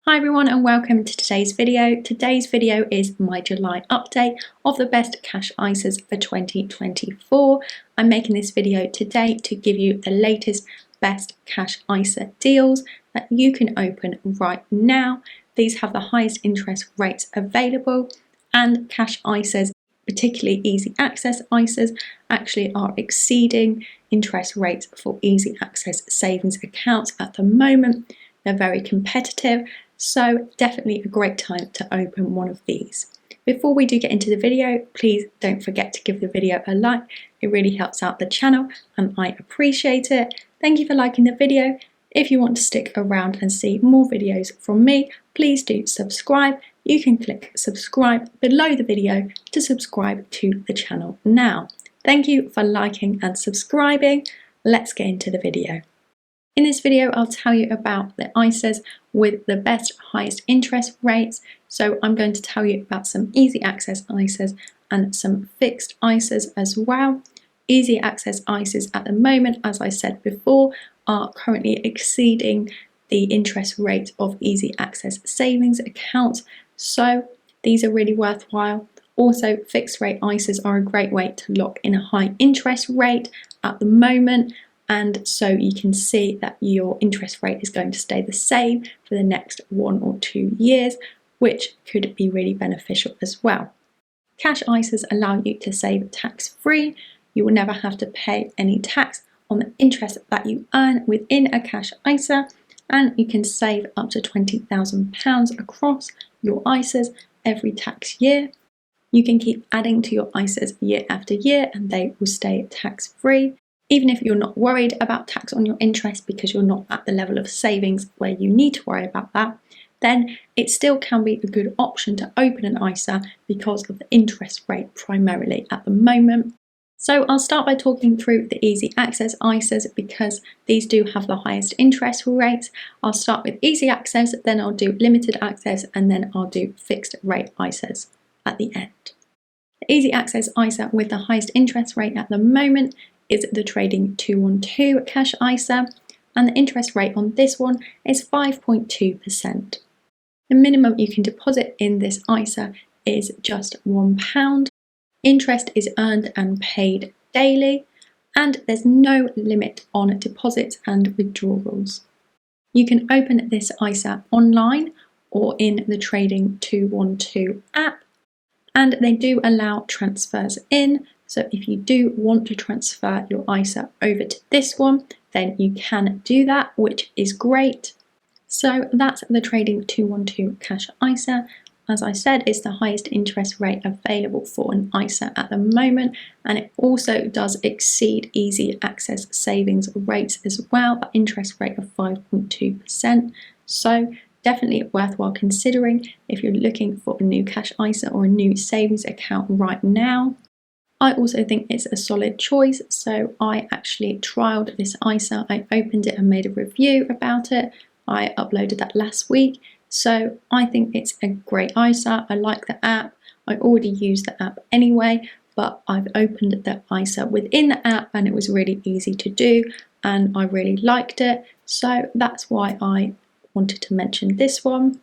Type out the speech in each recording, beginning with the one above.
Hi everyone and welcome to today's video. Today's video is my July update of the best cash ISAs for 2024. I'm making this video today to give you the latest best cash ISA deals that you can open right now. These have the highest interest rates available, and cash ISAs, particularly easy access ISAs, actually are exceeding interest rates for easy access savings accounts at the moment. They're very competitive. So definitely a great time to open one of these. Before we do get into the video, please don't forget to give the video a like. It really helps out the channel and I appreciate it. Thank you for liking the video. If you want to stick around and see more videos from me, please do subscribe. You can click subscribe below the video to subscribe to the channel now. Thank you for liking and subscribing. Let's get into the video. In this video, I'll tell you about the ISAs with the best, highest interest rates. So I'm going to tell you about some easy access ISAs and some fixed ISAs as well. Easy access ISAs at the moment, as I said before, are currently exceeding the interest rate of easy access savings accounts. So these are really worthwhile. Also, fixed rate ISAs are a great way to lock in a high interest rate at the moment. And so you can see that your interest rate is going to stay the same for the next 1 or 2 years, which could be really beneficial as well. Cash ISAs allow you to save tax-free. You will never have to pay any tax on the interest that you earn within a cash ISA, and you can save up to £20,000 across your ISAs every tax year. You can keep adding to your ISAs year after year and they will stay tax-free. Even if you're not worried about tax on your interest because you're not at the level of savings where you need to worry about that, then it still can be a good option to open an ISA because of the interest rate primarily at the moment. So I'll start by talking through the easy access ISAs because these do have the highest interest rates. I'll start with easy access, then I'll do limited access, and then I'll do fixed rate ISAs at the end. The easy access ISA with the highest interest rate at the moment is the Trading 212 Cash ISA, and the interest rate on this one is 5.2%. The minimum you can deposit in this ISA is just £1. Interest is earned and paid daily, and there's no limit on deposits and withdrawals. You can open this ISA online or in the Trading 212 app, and they do allow transfers in. So if you do want to transfer your ISA over to this one, then you can do that, which is great. So that's the Trading 212 Cash ISA. As I said, it's the highest interest rate available for an ISA at the moment, and it also does exceed easy access savings rates as well, an interest rate of 5.2%. So definitely worthwhile considering if you're looking for a new cash ISA or a new savings account right now. I also think it's a solid choice, so I actually trialled this ISA. I opened it and made a review about it. I uploaded that last week, so I think it's a great ISA. I like the app. I already use the app anyway, but I've opened the ISA within the app and it was really easy to do and I really liked it, so that's why I wanted to mention this one.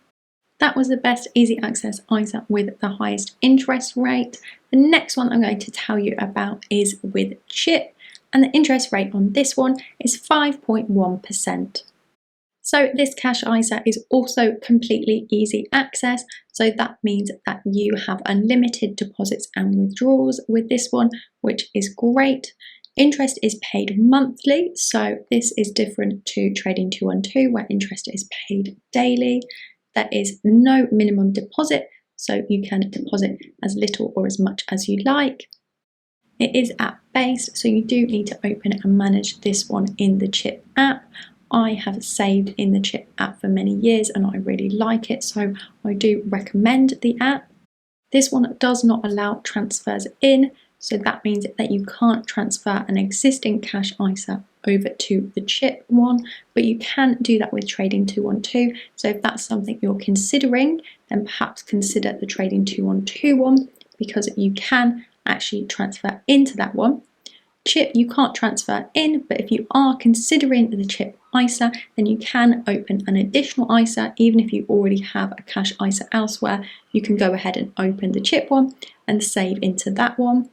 That was the best easy access ISA with the highest interest rate. The next one I'm going to tell you about is with CHIP, and the interest rate on this one is 5.1%. So this cash ISA is also completely easy access, so that means that you have unlimited deposits and withdrawals with this one, which is great. Interest is paid monthly, so this is different to Trading 212 where interest is paid daily. There is no minimum deposit, so you can deposit as little or as much as you like. It is app-based, so you do need to open and manage this one in the CHIP app. I have saved in the CHIP app for many years and I really like it, so I do recommend the app. This one does not allow transfers in, so that means that you can't transfer an existing cash ISA over to the CHIP one, but you can do that with Trading 212. So if that's something you're considering, then perhaps consider the Trading 212 one because you can actually transfer into that one. CHIP you can't transfer in, but if you are considering the CHIP ISA, then you can open an additional ISA. Even if you already have a cash ISA elsewhere, you can go ahead and open the chip one and save into that one.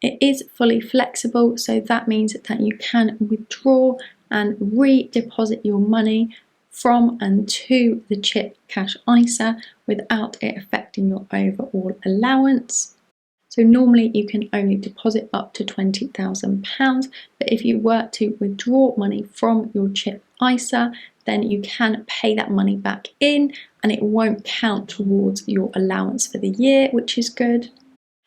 It is fully flexible, so that means that you can withdraw and redeposit your money from and to the chip cash ISA without it affecting your overall allowance. So normally you can only deposit up to £20,000, but if you were to withdraw money from your chip ISA, then you can pay that money back in and it won't count towards your allowance for the year, which is good.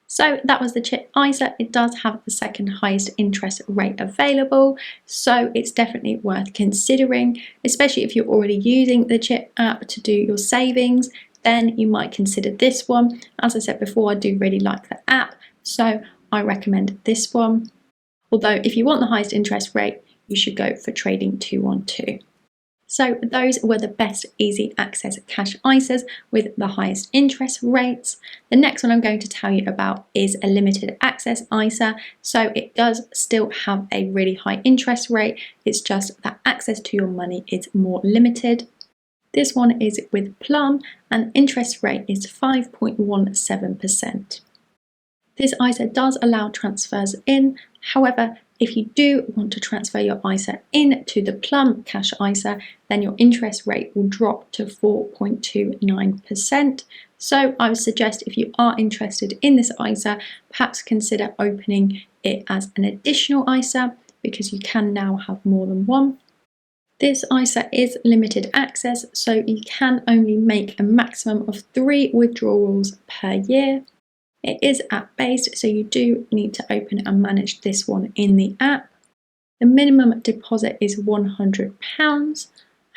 So that was the chip ISA. It does have the second highest interest rate available, so it's definitely worth considering, especially if you're already using the chip app to do your savings. Then you might consider this one. As I said before, I do really like the app, so I recommend this one. Although if you want the highest interest rate, you should go for Trading 212. So those were the best easy access cash ISAs with the highest interest rates. The next one I'm going to tell you about is a limited access ISA. So it does still have a really high interest rate. It's just that access to your money is more limited. This one is with Plum and interest rate is 5.17%. This ISA does allow transfers in. However, if you do want to transfer your ISA into the Plum Cash ISA, then your interest rate will drop to 4.29%. So I would suggest if you are interested in this ISA, perhaps consider opening it as an additional ISA because you can now have more than one. This ISA is limited access, so you can only make a maximum of 3 withdrawals per year. It is app-based, so you do need to open and manage this one in the app. The minimum deposit is £100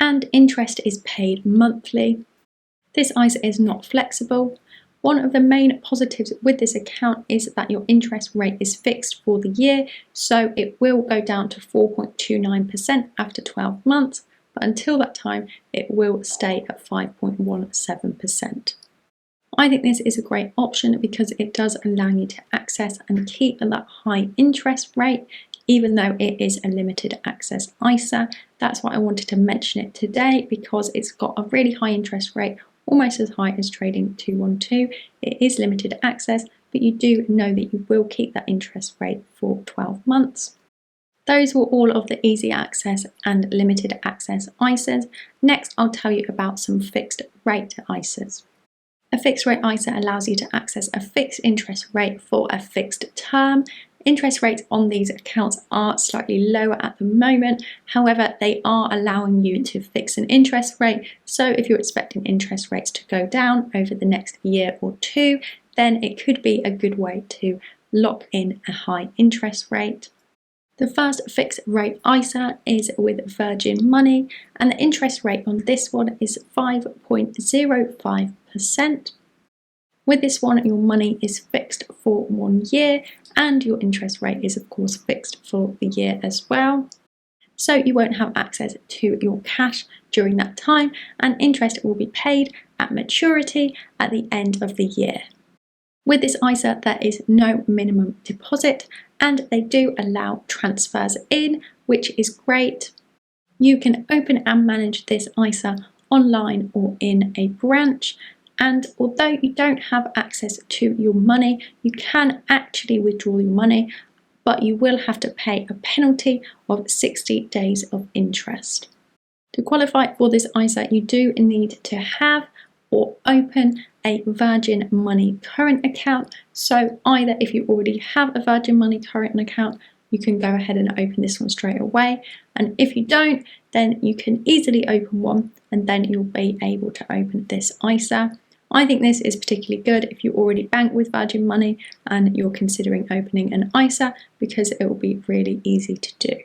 and interest is paid monthly. This ISA is not flexible. One of the main positives with this account is that your interest rate is fixed for the year, so it will go down to 4.29% after 12 months, but until that time it will stay at 5.17%. I think this is a great option because it does allow you to access and keep that high interest rate, even though it is a limited access ISA. That's why I wanted to mention it today, because it's got a really high interest rate, almost as high as Trading 212. It is limited access, but you do know that you will keep that interest rate for 12 months. Those were all of the easy access and limited access ISAs. Next, I'll tell you about some fixed rate ISAs. A fixed rate ISA allows you to access a fixed interest rate for a fixed term. Interest rates on these accounts are slightly lower at the moment. However, they are allowing you to fix an interest rate. So if you're expecting interest rates to go down over the next year or two, then it could be a good way to lock in a high interest rate. The first fixed rate ISA is with Virgin Money, and the interest rate on this one is 5.05%. With this one, your money is fixed for 1 year, and your interest rate is of course fixed for the year as well. So you won't have access to your cash during that time, and interest will be paid at maturity at the end of the year. With this ISA, there is no minimum deposit, and they do allow transfers in, which is great. You can open and manage this ISA online or in a branch, and although you don't have access to your money, you can actually withdraw your money, but you will have to pay a penalty of 60 days of interest. To qualify for this ISA, you do need to have or open a Virgin Money current account. So either if you already have a Virgin Money current account, you can go ahead and open this one straight away. And if you don't, then you can easily open one and then you'll be able to open this ISA. I think this is particularly good if you already bank with Virgin Money and you're considering opening an ISA, because it will be really easy to do.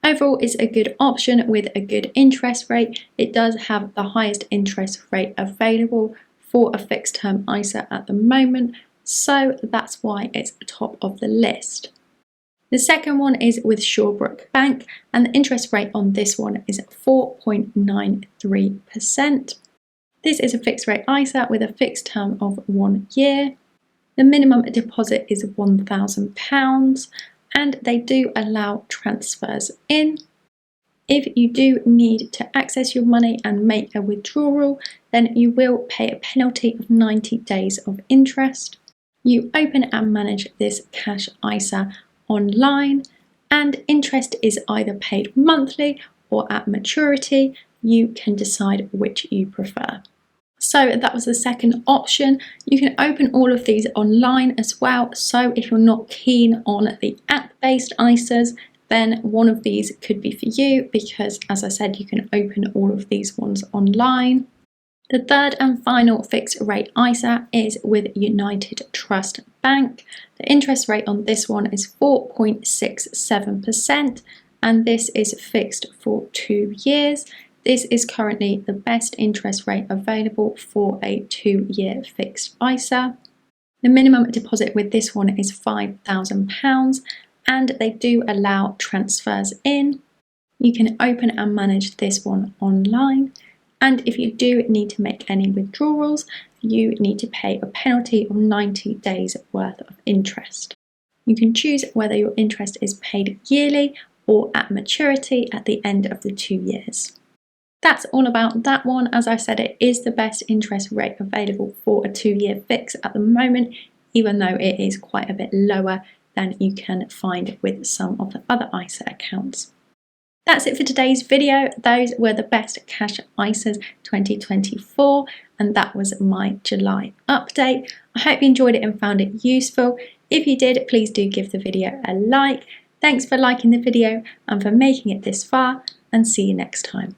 Overall, it's a good option with a good interest rate. It does have the highest interest rate available for a fixed term ISA at the moment, so that's why it's top of the list. The second one is with Shawbrook Bank, and the interest rate on this one is 4.93%. This is a fixed rate ISA with a fixed term of 1 year. The minimum deposit is £1,000, and they do allow transfers in. If you do need to access your money and make a withdrawal, then you will pay a penalty of 90 days of interest. You open and manage this cash ISA online, and interest is either paid monthly or at maturity. You can decide which you prefer. So that was the second option. You can open all of these online as well. So if you're not keen on the app-based ISAs, then one of these could be for you, because as I said, you can open all of these ones online. The third and final fixed rate ISA is with United Trust Bank. The interest rate on this one is 4.67%, and this is fixed for 2 years. This is currently the best interest rate available for a 2-year fixed ISA. The minimum deposit with this one is £5,000, and they do allow transfers in. You can open and manage this one online. And if you do need to make any withdrawals, you need to pay a penalty of 90 days worth of interest. You can choose whether your interest is paid yearly or at maturity at the end of the 2 years. That's all about that one. As I said, it is the best interest rate available for a 2-year fix at the moment, even though it is quite a bit lower than you can find with some of the other ISA accounts. That's it for today's video. Those were the best cash ISAs 2024, and that was my July update. I hope you enjoyed it and found it useful. If you did, please do give the video a like. Thanks for liking the video and for making it this far, and see you next time.